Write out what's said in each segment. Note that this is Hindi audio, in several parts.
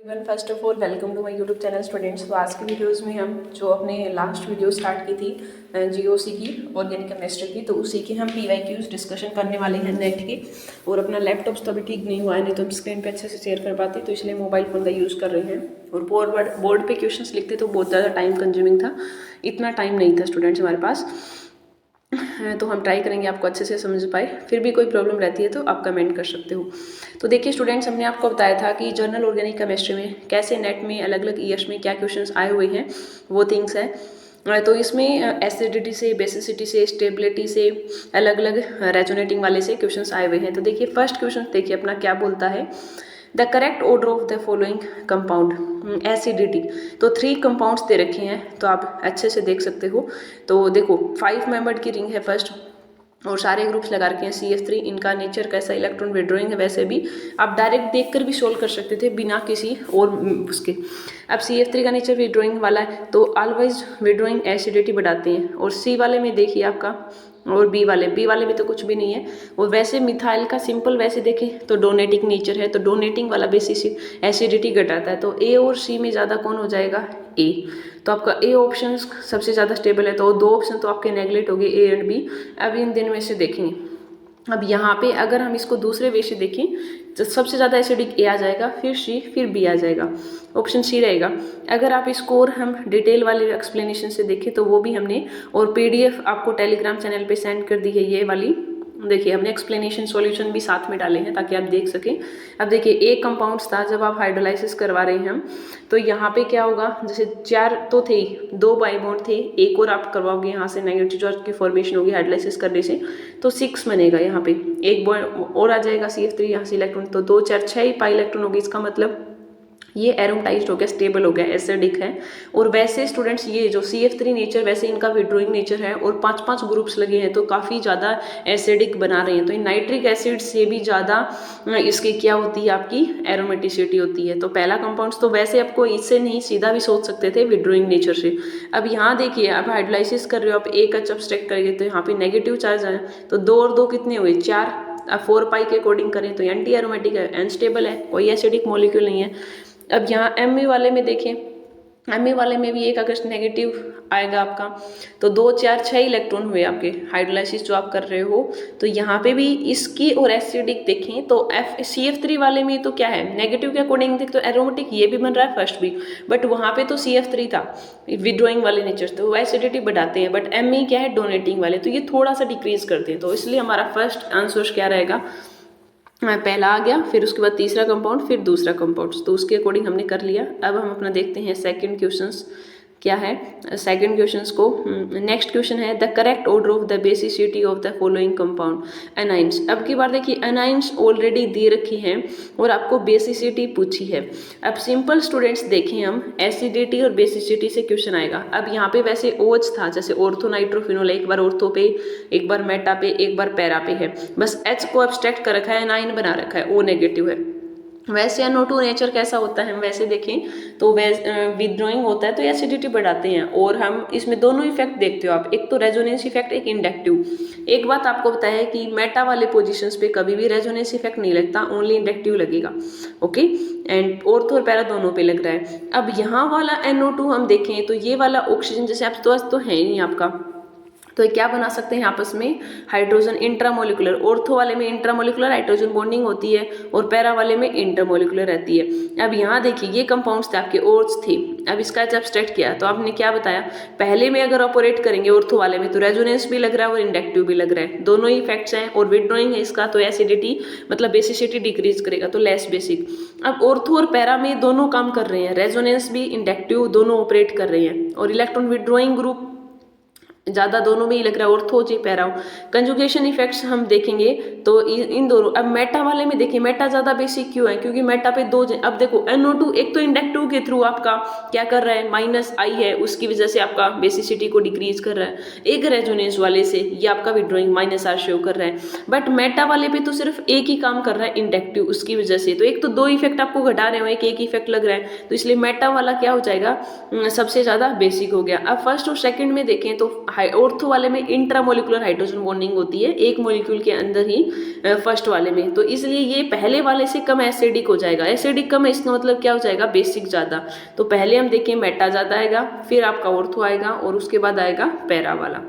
First of all welcome to my YouTube channel students. तो आज की वीडियोस में हम जो अपने लास्ट वीडियो स्टार्ट की थी जीओसी की ऑर्गेनिक केमिस्ट्री की, तो उसी के हम पीवाईक्यूज डिस्कशन करने वाले हैं नेट के। और अपना लैपटॉप तो अभी ठीक नहीं हुआ है, नहीं तो हम स्क्रीन पे अच्छे से शेयर कर पाते, तो इसलिए मोबाइल फ़ोन का यूज़ कर रहे हैं। और बोर्ड पे क्वेश्चंस लिखते तो बहुत ज़्यादा टाइम कंज्यूमिंग था, इतना टाइम नहीं था स्टूडेंट्स हमारे पास। तो हम ट्राई करेंगे आपको अच्छे से समझ पाए। फिर भी कोई प्रॉब्लम रहती है तो आप कमेंट कर सकते हो। तो देखिए स्टूडेंट्स, हमने आपको बताया था कि जर्नल ऑर्गेनिक केमिस्ट्री में कैसे नेट में अलग अलग ईयर्स में क्या क्वेश्चंस आए हुए हैं, वो थिंग्स है। तो इसमें एसिडिटी से, बेसिसिटी से, स्टेबिलिटी से, अलग अलग रेजोनेटिंग वाले से क्वेश्चंस आए हुए हैं। तो देखिए फर्स्ट क्वेश्चन देखिए अपना क्या बोलता है, the correct order of the following compound acidity. तो 3 कंपाउंड्स दे रखे हैं, तो आप अच्छे से देख सकते हो। तो देखो 5 मेंबर्ड की रिंग है फर्स्ट, और सारे ग्रुप्स लगा रखे हैं CF3। इनका नेचर कैसा, इलेक्ट्रॉन विड्रॉइंग है, वैसे भी आप डायरेक्ट देखकर भी सोल्व कर सकते थे बिना किसी और उसके। अब CF3 का नेचर विड्रॉइंग वाला है, तो ऑलवेज विड्रॉइंग एसिडिटी बढ़ाते हैं। और C वाले में देखिए आपका, और बी वाले में तो कुछ भी नहीं है। और वैसे मिथाइल का सिंपल वैसे देखें तो डोनेटिंग नेचर है, तो डोनेटिंग वाला बेसिस एसिडिटी घटाता है। तो ए और सी में ज़्यादा कौन हो जाएगा, ए। तो आपका ए ऑप्शन सबसे ज़्यादा स्टेबल है। तो 2 ऑप्शन तो आपके नेगलेक्ट हो गए, ए एंड बी। अब इन दिन में से देखेंगे, अब यहाँ पे अगर हम इसको दूसरे वे से देखें तो सबसे ज़्यादा एसिडिक ए आ जाएगा, फिर सी, फिर बी आ जाएगा, ऑप्शन सी रहेगा। अगर आप इसको और हम डिटेल वाले एक्सप्लेनेशन से देखें तो वो भी हमने, और PDF आपको टेलीग्राम चैनल पे सेंड कर दी है ये वाली। देखिए हमने एक्सप्लेनेशन सॉल्यूशन भी साथ में डाले हैं ताकि आप देख सकें। अब देखिए एक कंपाउंड्स था, जब आप हाइड्रोलाइसिस करवा रहे हैं हम, तो यहाँ पे क्या होगा, जैसे 4 तो थे, 2 बाई बॉन्ड थे, एक और आप करवाओगे यहाँ से नेगेटिव चार्ज की फॉर्मेशन होगी हाइड्रोलाइसिस करने से, तो 6 बनेगा। यहाँ पे एक बॉन्ड और आ जाएगा CF3, यहाँ से इलेक्ट्रॉन, तो 2 4 6 पाई इलेक्ट्रॉन होगी। इसका मतलब ये एरोमेटाइज्ड हो गया, स्टेबल हो गया, एसिडिक है। और वैसे स्टूडेंट्स ये जो CF3 नेचर, वैसे इनका विड्रोइंग नेचर है, और 5-5 ग्रुप्स लगे हैं, तो काफ़ी ज़्यादा एसिडिक बना रहे हैं। तो इन नाइट्रिक एसिड से भी ज़्यादा इसकी क्या होती है, आपकी एरोमेटिसिटी होती है। तो पहला कंपाउंड्स तो वैसे आपको इससे नहीं, सीधा भी सोच सकते थे विड्रोइंग नेचर से। अब यहाँ देखिए, अब हाइड्रोलाइसिस कर रहे हो आप, एक एच सब्सट्रैक्ट करेंगे तो यहाँ पे नेगेटिव चार्ज आया, तो 2 और 2 कितने हुए, 4। अब 4 पाई के अकॉर्डिंग करें तो एंटी एरोमेटिक है, अनस्टेबल है, कोई एसिडिक मॉलिक्यूल नहीं है। अब यहाँ Me वाले में देखें, Me वाले में भी एक अगर नेगेटिव आएगा आपका, तो 2 4 6 इलेक्ट्रॉन हुए आपके हाइड्रोलाइसिस जो आप कर रहे हो। तो यहाँ पे भी इसकी और एसिडिक देखें तो CF3 वाले में तो क्या है, नेगेटिव के अकॉर्डिंग देख तो एरोमेटिक ये भी बन रहा है फर्स्ट भी, बट वहाँ पे तो CF3 था विड्रॉइंग वाले नेचर, तो वो एसिडिटी बढ़ाते हैं। बट Me क्या है, डोनेटिंग वाले, तो ये थोड़ा सा डिक्रीज करते हैं। तो इसलिए हमारा फर्स्ट आंसर क्या रहेगा, पहला आ गया, फिर उसके बाद तीसरा कंपाउंड, फिर दूसरा कंपाउंड, तो उसके अकॉर्डिंग हमने कर लिया। अब हम अपना देखते हैं सेकंड क्वेश्चंस क्या है। सेकंड क्वेश्चंस को, नेक्स्ट क्वेश्चन है the correct order of the basicity of the following compound anions. अब की बार देखिए एनाइंस ऑलरेडी दे रखी है और आपको बेसिसिटी पूछी है। अब सिंपल स्टूडेंट्स देखें हम, एसिडिटी और बेसिसिटी से क्वेश्चन आएगा। अब यहाँ पे वैसे OH था, जैसे ऑर्थो नाइट्रोफिनोल, एक बार ऑर्थो पे, एक बार मेटा पे, एक बार पैरा पे है, बस H को एब्स्ट्रैक्ट कर रखा है, एनाइन बना रखा है, O नेगेटिव है। वैसे NO2 नेचर कैसा होता है, हम वैसे देखें तो विदड्रॉइंग होता है तो एसिडिटी बढ़ाते हैं। और हम इसमें दोनों इफेक्ट देखते हो आप, एक तो रेजोनेंस इफेक्ट, एक इंडक्टिव। एक बात आपको बताया है कि मेटा वाले पोजीशंस पे कभी भी रेजोनेंस इफेक्ट नहीं लगता, ओनली इंडक्टिव लगेगा, ओके। एंड ऑर्थो और पैरा दोनों पे लग रहा है। अब यहाँ वाला NO2 हम देखें तो ये वाला ऑक्सीजन जैसे आप तो है ही नहीं आपका, तो क्या बना सकते हैं आपस में, हाइड्रोजन इंट्रामोलिकुलर। ऑर्थो वाले में इंट्रामोलिकुलर हाइड्रोजन बॉन्डिंग होती है, और पैरा वाले में इंटरमोलिकुलर रहती है। अब यहाँ देखिए ये कंपाउंड्स थे आपके, ओर्स थे। अब इसका जब स्टेट किया तो आपने क्या बताया, पहले में अगर ऑपरेट करेंगे ऑर्थो वाले में तो रेजोनेंस भी लग रहा है और इंडक्टिव भी लग रहा है, दोनों ही इफेक्ट्स हैं। और विड्रॉइंग है इसका, तो एसिडिटी मतलब बेसिसिटी डिक्रीज करेगा, तो लेस बेसिक। अब ऑर्थो और पैरा में दोनों काम कर रहे हैं, रेजोनेंस भी इंडक्टिव दोनों ऑपरेट कर रहे हैं, और इलेक्ट्रॉन विड्रॉइंग ग्रुप ज़्यादा दोनों में ही लग रहा है, ऑर्थो जी पैरा। कंजुगेशन इफेक्ट्स हम देखेंगे तो इन दोनों। अब मेटा वाले में देखिए, मेटा ज़्यादा बेसिक क्यों है, क्योंकि मेटा पे 2 अब देखो NO2 एक तो इंडक्टिव के थ्रू आपका क्या कर रहा है, -I है, उसकी वजह से आपका बेसिसिटी को डिक्रीज कर रहा है। एक रेजोनेंस वाले से ये आपका विड्रॉइंग -R शो कर रहा है, बट मेटा वाले पे तो सिर्फ एक ही काम कर रहा है, इंडक्टिव, उसकी वजह से। तो एक तो 2 इफेक्ट आपको घटा रहे हो, एक इफेक्ट लग रहा है, तो इसलिए मेटा वाला क्या हो जाएगा, सबसे ज़्यादा बेसिक हो गया। अब फर्स्ट और सेकेंड में देखें तो ऑर्थो वाले में इंट्रामोलिकुलर हाइड्रोजन बॉन्डिंग होती है एक मॉलिक्यूल के अंदर ही फर्स्ट वाले में, तो इसलिए ये पहले वाले से कम एसिडिक हो जाएगा। एसिडिक कम है इसका मतलब क्या हो जाएगा, बेसिक ज़्यादा। तो पहले हम देखिए मेटा ज़्यादा आएगा, फिर आपका ऑर्थो आएगा और उसके बाद आएगा पैरा वाला,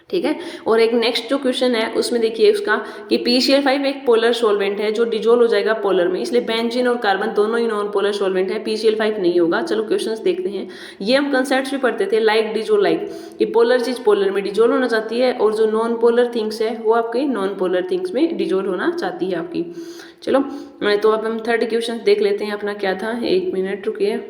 ठीक है। और एक नेक्स्ट जो क्वेश्चन है उसमें देखिए उसका कि PCl5 एक पोलर सॉल्वेंट है जो डिजोल्व हो जाएगा पोलर में, इसलिए बेंजीन और कार्बन दोनों ही नॉन पोलर सॉल्वेंट है, PCl5 नहीं होगा। चलो क्वेश्चंस देखते हैं। ये हम कंसेप्ट भी पढ़ते थे, लाइक डिजोल्व लाइक, कि पोलर चीज पोलर में डिजोल्व होना चाहती है और जो नॉन पोलर थिंग्स है वो आपके नॉन पोलर थिंग्स में डिजोल्व होना चाहती है आपकी। चलो तो अब हम थर्ड क्वेश्चन देख लेते हैं अपना क्या था, 1 मिनट रुकिए।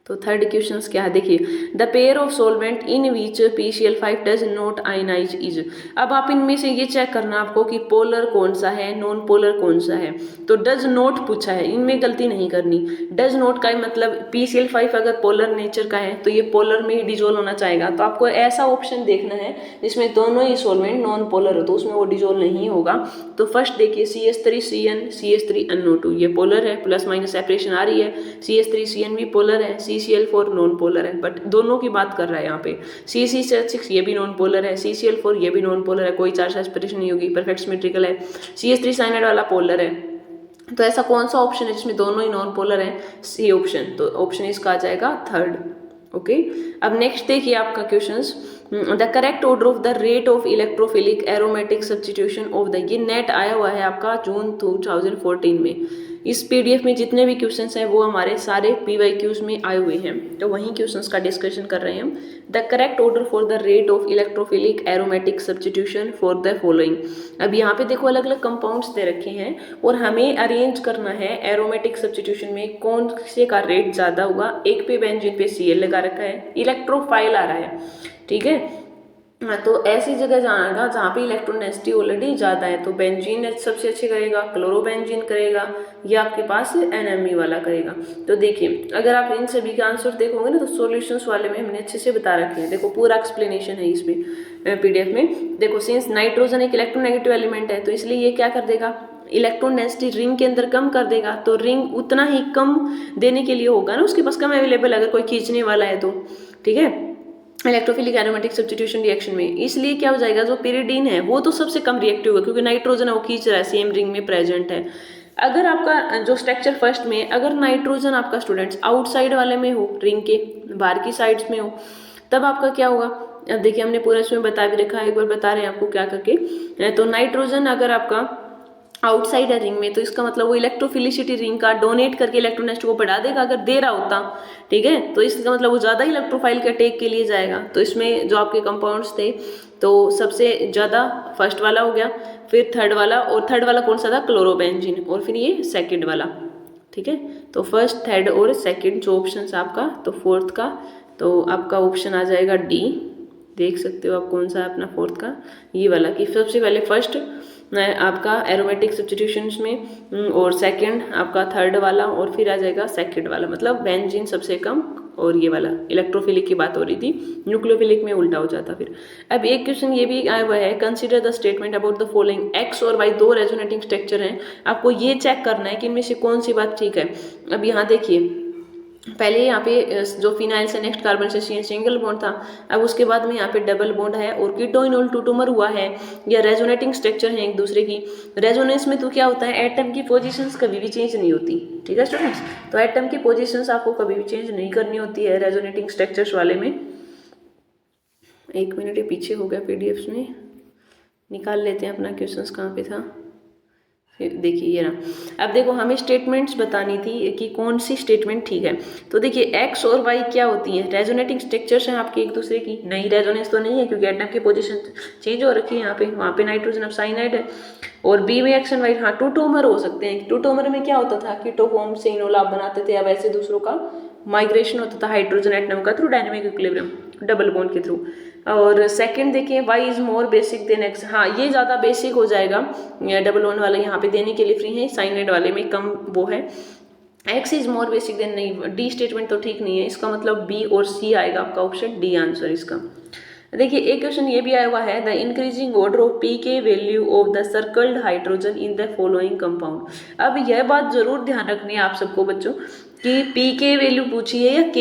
तो थर्ड क्वेश्चन क्या है देखिए, the pair of solvent in which PCl5 does not ionise is. अब आप इनमें से ये चेक करना आपको कि पोलर कौन सा है, नॉन पोलर कौन सा है। तो डज नॉट पूछा है, इनमें गलती नहीं करनी। डज नॉट का मतलब PCl5 अगर पोलर नेचर का है तो ये पोलर में ही डिजोल्व होना चाहेगा, तो आपको ऐसा ऑप्शन देखना है जिसमें दोनों ही सॉल्वेंट नॉन पोलर हो, तो उसमें वो डिजोल्व नहीं होगा। तो फर्स्ट देखिए CH3CN CH3NO2 ये पोलर है, प्लस माइनस सेपरेशन आ रही है। CH3CN भी पोलर है, CCl4 नॉन पोलर है, बट दोनों की बात कर रहा है यहाँ पे। CC6 ये भी नॉन पोलर है, CCl4 ये भी नॉन पोलर है, कोई चार्ज सेपरेशन नहीं होगी, परफेक्ट सिमेट्रिकल है। CH3 साइनाइड वाला पोलर है। तो ऐसा कौन सा ऑप्शन है जिसमें दोनों ही नॉन पोलर है, सी ऑप्शन। तो ऑप्शन इसका आ जाएगा थर्ड। ओके अब नेक्स्ट देखिए आपका questions, the correct order of the rate of electrophilic aromatic substitution of the, ये नेट आया हुआ है आपका जून 2014 में। इस PDF में जितने भी क्वेश्चंस हैं वो हमारे सारे PYQs में आए हुए हैं, तो वहीं क्वेश्चंस का डिस्कशन कर रहे हैं हम। The correct order for the rate of electrophilic aromatic substitution for the following. अब यहाँ पे देखो अलग अलग कंपाउंड्स दे रखे हैं और हमें अरेंज करना है एरोमेटिक सब्स्टिट्यूशन में कौन से का रेट ज़्यादा होगा। एक पे बेंजीन पे Cl लगा रखा है, इलेक्ट्रोफाइल आ रहा है, ठीक है। तो ऐसी जगह जाएगा जहाँ पे इलेक्ट्रॉन डेंसिटी ऑलरेडी ज़्यादा है, तो बेंजीन सबसे अच्छे करेगा, क्लोरोबेंजीन करेगा, या आपके पास NME वाला करेगा। तो देखिए अगर आप इन सभी का आंसर देखोगे ना तो सॉल्यूशंस वाले में हमने अच्छे से बता रखे हैं। देखो पूरा एक्सप्लेनेशन है इसमें PDF में। देखो सिंस नाइट्रोजन एक इलेक्ट्रोनेगेटिव एलिमेंट है तो इसलिए ये क्या कर देगा, इलेक्ट्रॉन डेंसिटी रिंग के अंदर कम कर देगा, तो रिंग उतना ही कम देने के लिए होगा ना, उसके पास कम अवेलेबल अगर कोई खींचने वाला है तो, ठीक है, इलेक्ट्रोफिलिक एरोमेटिक सब्स्टिट्यूशन रिएक्शन में। इसलिए क्या हो जाएगा, जो पिरिडीन है वो तो सबसे कम रिएक्टिव होगा क्योंकि नाइट्रोजन है वो खींच रहा है, सेम रिंग में प्रेजेंट है। अगर आपका जो स्ट्रक्चर फर्स्ट में, अगर नाइट्रोजन आपका स्टूडेंट्स आउटसाइड वाले में हो, रिंग के बाहर की साइड्स में हो, तब आपका क्या होगा। अब देखिए हमने पूरा इसमें बता भी रखा है, एक बार बता रहे हैं आपको क्या करके। तो नाइट्रोजन अगर आपका आउटसाइड है रिंग में तो इसका मतलब वो इलेक्ट्रोफिलिसिटी रिंग का डोनेट करके इलेक्ट्रोनेस्ट को बढ़ा देगा अगर दे रहा होता, ठीक है। तो इसका मतलब वो ज़्यादा इलेक्ट्रोफाइल के अटैक के लिए जाएगा। तो इसमें जो आपके कंपाउंड्स थे तो सबसे ज़्यादा फर्स्ट वाला हो गया, फिर थर्ड वाला, और थर्ड वाला कौन सा था, क्लोरोबेंजीन, और फिर ये सेकेंड वाला, ठीक है। तो फर्स्ट थर्ड और सेकेंड जो ऑप्शन आपका, तो फोर्थ का तो आपका ऑप्शन आ जाएगा D। देख सकते हो आप कौन सा है अपना फोर्थ का, ये वाला, कि सबसे पहले फर्स्ट आपका एरोमेटिक सब्स्टिट्यूशंस में और सेकंड आपका थर्ड वाला और फिर आ जाएगा सेकंड वाला, मतलब बेंजीन सबसे कम और ये वाला। इलेक्ट्रोफिलिक की बात हो रही थी, न्यूक्लियोफिलिक में उल्टा हो जाता फिर। अब एक क्वेश्चन ये भी आया हुआ है, consider the statement about the following, X और Y दो रेजोनेटिंग स्ट्रक्चर हैं, आपको ये चेक करना है कि इनमें से कौन सी बात ठीक है। अब यहाँ देखिए पहले यहाँ पे जो फिनाइल से नेक्स्ट कार्बन से सिंगल बॉन्ड था, अब उसके बाद में यहाँ पे डबल बॉन्ड है और कीटोइनोल टूटोमर हुआ है, या रेजोनेटिंग स्ट्रक्चर है एक दूसरे की। रेजोनेंस में तो क्या होता है, एटम की पोजीशंस कभी भी चेंज नहीं होती, ठीक है स्टूडेंट्स। तो एटम की पोजीशंस आपको कभी भी चेंज नहीं करनी होती है रेजोनेटिंग स्ट्रक्चर्स वाले में। 1 मिनट ये पीछे हो गया PDFs में, निकाल लेते हैं अपना क्वेश्चंस कहाँ पे था। देखिए ये ना, अब देखो हमें स्टेटमेंट्स बतानी थी कि कौन सी स्टेटमेंट ठीक है। तो देखिए X और Y क्या होती है, रेजोनेटिंग स्ट्रक्चर्स हैं आपके एक दूसरे की, नहीं रेजोनेंस तो नहीं है क्योंकि एटम की पोजीशन चेंज हो रखी है यहाँ पे, वहाँ पे नाइट्रोजन अब साइनाइड है। और B में X एंड Y, हाँ टूटोमर हो सकते हैं। टूटोमर में क्या होता था, कीटोफॉर्म से इनोल आप बनाते थे, अब ऐसे दूसरों का माइग्रेशन होता था हाइड्रोजन एटम का through dynamic equilibrium, double bond के थ्रू। और सेकंड देखिए Y is more basic than X, हाँ ये ज़्यादा बेसिक हो जाएगा, डबल बॉन्ड वाला यहाँ पे देने के लिए फ्री है, साइनाइड वाले में कम वो है। X is more basic than, नहीं D स्टेटमेंट तो ठीक नहीं है, इसका मतलब B और C आएगा आपका ऑप्शन D आंसर इसका। देखिए एक क्वेश्चन ये भी आया हुआ है, the increasing order of pK value of the circled hydrogen in the following compound. अब यह बात जरूर ध्यान रखनी है आप सबको बच्चों कि पी के वैल्यू पूछी है या के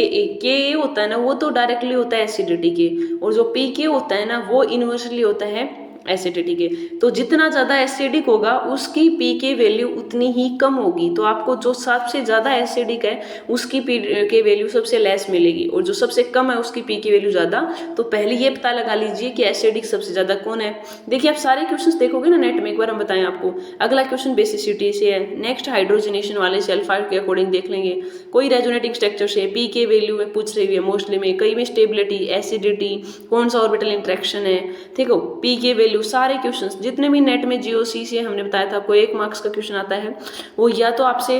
ए होता है ना वो तो डायरेक्टली होता है एसिडिटी के, और जो पी के होता है ना वो इन्वर्सली होता है एसिडिटी के। तो जितना ज़्यादा एसिडिक होगा उसकी पी के वैल्यू उतनी ही कम होगी। तो आपको जो सबसे ज़्यादा एसिडिक है उसकी पी के वैल्यू सबसे लेस मिलेगी, और जो सबसे कम है उसकी पी की वैल्यू ज़्यादा। तो पहले ये पता लगा लीजिए कि एसिडिक सबसे ज़्यादा कौन है। देखिए आप सारे क्वेश्चंस देखोगे ना नेट में, एक बार हम बताएं आपको। अगला क्वेश्चन बेसिसिटी से है, नेक्स्ट हाइड्रोजनेशन वाले से अल्फाइड के अकॉर्डिंग देख लेंगे। कोई रेजोनेटिंग स्ट्रक्चर से पी के वैल्यू में पूछ रही है मोस्टली में, कई में स्टेबिलिटी, एसिडिटी, कौन सा ऑर्बिटल इंट्रैक्शन है, ठीक हो, पी के वैल्यू। सारे क्वेश्चंस जितने भी नेट में जीओसी से हमने बताया था आपको 1 मार्क्स का क्वेश्चन आता है, वो या तो आपसे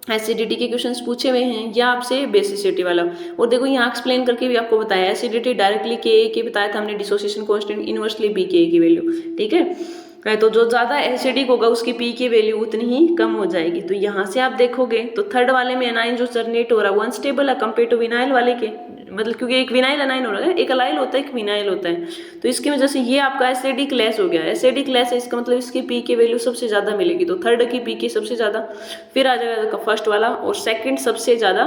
एसिडिटी के क्वेश्चंस पूछे हुए हैं या आपसे बेसिसिटी वाला। और देखो यहाँ एक्सप्लेन करके भी आपको बताया, एसिडिटी डायरेक्टली के बताया था हमने, डिसोसिएशन कांस्टेंट इनवर्सली बी के की वैल्यू, ठीक है। तो जो ज़्यादा एसिडिक होगा उसकी पी की वैल्यू उतनी ही कम हो जाएगी। तो यहाँ से आप देखोगे तो थर्ड वाले में एनाइन जो जर्नेट हो रहा है वो अनस्टेबल है कंपेयर टू विनाइल वाले के, मतलब क्योंकि एक विनाइल एनाइन हो रहा है, एक अलाइल होता है एक विनाइल होता है। तो इसकी वजह से ये आपका एसिडिक लेस हो गया। एसिडिक लेस है इसका मतलब इसकी पी की वैल्यू सबसे ज़्यादा मिलेगी। तो थर्ड की पी की सबसे ज़्यादा, फिर आ जाएगा फर्स्ट वाला, और सेकंड सबसे ज़्यादा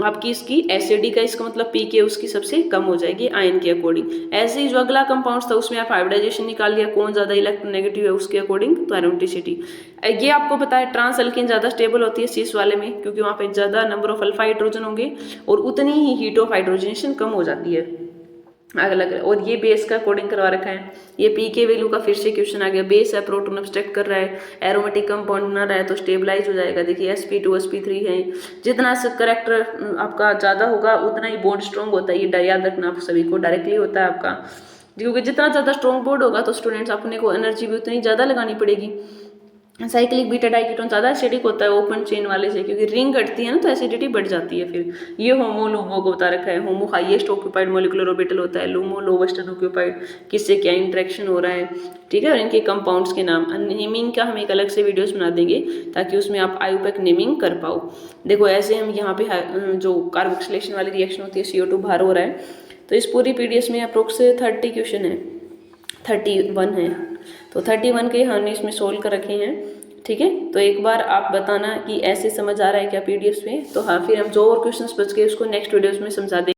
आपकी इसकी एसिडिक है, इसका मतलब पी के उसकी सबसे कम हो जाएगी आयन के अकॉर्डिंग। ऐसे ही जो अगला कंपाउंड था उसमें आप हाइब्रिडाइजेशन निकाल लिया, कौन ज़्यादा इलेक्ट्रोनेगेटिव है उसके अकॉर्डिंग, तो एरोमेटिसिटी। ये आपको पता है ट्रांस अल्किन ज़्यादा स्टेबल होती है सीस वाले में, क्योंकि वहाँ पे ज़्यादा नंबर ऑफ अल्फा हाइड्रोजन होंगे और उतनी ही हीट ऑफ हाइड्रोजनेशन कम हो जाती है अलग। और ये बेस का कोडिंग करवा रखा है। ये पी के वैल्यू का फिर से क्वेश्चन आ गया, बेस है, प्रोटॉन अब्स्ट्रैक्ट कर रहा है, एरोमेटिक कंपाउंड बना रहा है तो स्टेबलाइज हो जाएगा। देखिए sp2 sp3 है, जितना करेक्टर आपका ज़्यादा होगा उतना ही बॉन्ड स्ट्रॉन्ग होता है। ये याद रखना आप सभी को, डायरेक्टली होता है आपका, क्योंकि जितना ज़्यादा स्ट्रॉन्ग बॉन्ड होगा तो स्टूडेंट्स अपने को एनर्जी भी उतनी ज़्यादा लगानी पड़ेगी। साइक्लिक बीटा डाइकीटोन ज़्यादा एसिडिक होता है ओपन चेन वाले से, क्योंकि रिंग घटती है ना तो एसिडिटी बढ़ जाती है। फिर ये होमो लूमो को बता रखा है, होमो हाईएस्ट ऑक्यूपाइड मॉलिक्यूलर ऑर्बिटल होता है, लूमो लोवेस्ट ऑक्यूपाइड, किससे क्या इंटरेक्शन हो रहा है, ठीक है। और इनके कंपाउंड्स के नाम, नेमिंग का हम एक अलग से वीडियोस बना देंगे ताकि उसमें आप आयुपैक नेमिंग कर पाओ। देखो ऐसे हम यहाँ पे जो कार्बोक्सिलेशन वाली रिएक्शन होती है CO2 बाहर हो रहा है। तो इस पूरी पीडीएफ में अप्रोक्स 30 क्वेश्चन है, 31 है, तो 31 के हमने इसमें सोल्व कर रखे हैं, ठीक है। तो एक बार आप बताना कि ऐसे समझ आ रहा है क्या पीडीएफ में। तो हाँ, फिर हम जो और क्वेश्चंस बच गए उसको नेक्स्ट वीडियोस में समझा देंगे।